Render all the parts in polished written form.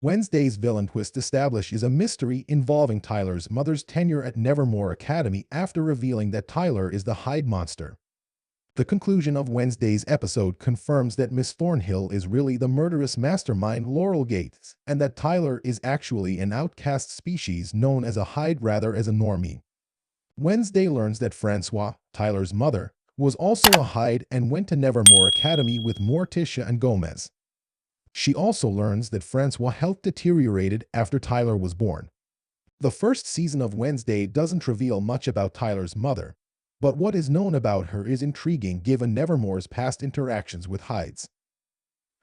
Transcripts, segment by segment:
Wednesday's villain twist establishes a mystery involving Tyler's mother's tenure at Nevermore Academy after revealing that Tyler is the Hyde monster. The conclusion of Wednesday's episode confirms that Miss Thornhill is really the murderous mastermind Laurel Gates, and that Tyler is actually an outcast species known as a Hyde rather as a normie. Wednesday learns that Francois, Tyler's mother, was also a Hyde and went to Nevermore Academy with Morticia and Gomez. She also learns that Francois' health deteriorated after Tyler was born. The first season of Wednesday doesn't reveal much about Tyler's mother, but what is known about her is intriguing given Nevermore's past interactions with Hydes.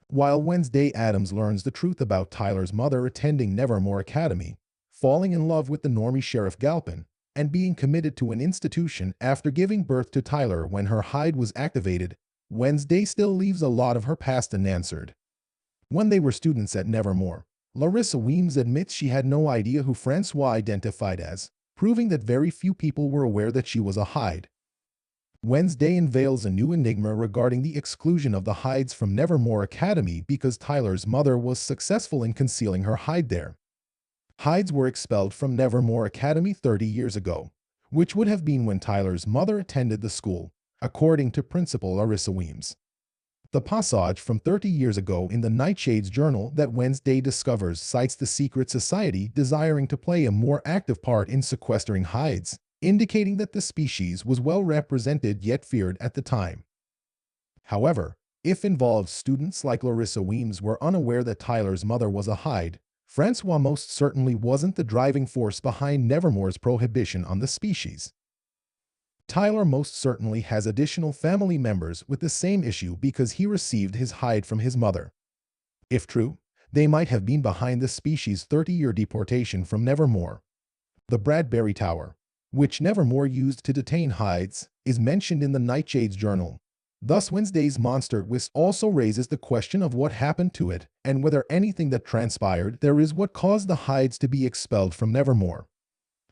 While Wednesday Addams learns the truth about Tyler's mother attending Nevermore Academy, falling in love with the normie Sheriff Galpin, and being committed to an institution after giving birth to Tyler when her Hyde was activated, Wednesday still leaves a lot of her past unanswered. When they were students at Nevermore, Larissa Weems admits she had no idea who Francois identified as, proving that very few people were aware that she was a Hyde. Wednesday unveils a new enigma regarding the exclusion of the Hydes from Nevermore Academy because Tyler's mother was successful in concealing her Hyde there. Hydes were expelled from Nevermore Academy 30 years ago, which would have been when Tyler's mother attended the school, according to Principal Larissa Weems. The passage from 30 years ago in the Nightshades Journal that Wednesday discovers cites the secret society desiring to play a more active part in sequestering Hydes, indicating that the species was well represented yet feared at the time. However, if involved students like Larissa Weems were unaware that Tyler's mother was a Hyde, Francois most certainly wasn't the driving force behind Nevermore's prohibition on the species. Tyler most certainly has additional family members with the same issue because he received his Hyde from his mother. If true, they might have been behind the species' 30-year deportation from Nevermore. The Bradbury Tower, which Nevermore used to detain Hydes, is mentioned in the Nightshades Journal. Thus, Wednesday's monster twist also raises the question of what happened to it and whether anything that transpired there is what caused the Hydes to be expelled from Nevermore.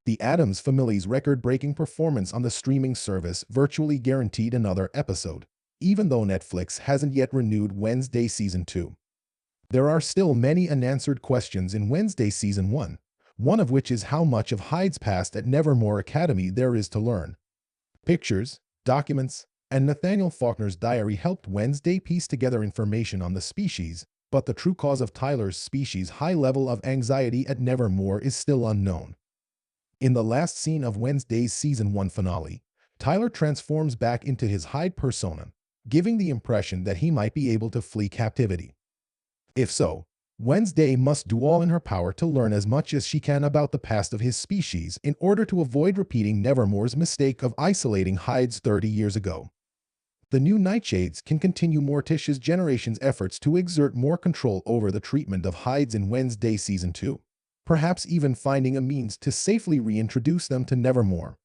The Addams family's record-breaking performance on the streaming service virtually guaranteed another episode, even though Netflix hasn't yet renewed Wednesday Season 2. There are still many unanswered questions in Wednesday Season 1, one of which is how much of Hyde's past at Nevermore Academy there is to learn. Pictures, documents, and Nathaniel Faulkner's diary helped Wednesday piece together information on the species, but the true cause of Tyler's species' high level of anxiety at Nevermore is still unknown. In the last scene of Wednesday's Season 1 finale, Tyler transforms back into his Hyde persona, giving the impression that he might be able to flee captivity. If so, Wednesday must do all in her power to learn as much as she can about the past of his species in order to avoid repeating Nevermore's mistake of isolating Hydes 30 years ago. The new Nightshades can continue Morticia's generation's efforts to exert more control over the treatment of Hydes in Wednesday Season 2, perhaps even finding a means to safely reintroduce them to Nevermore.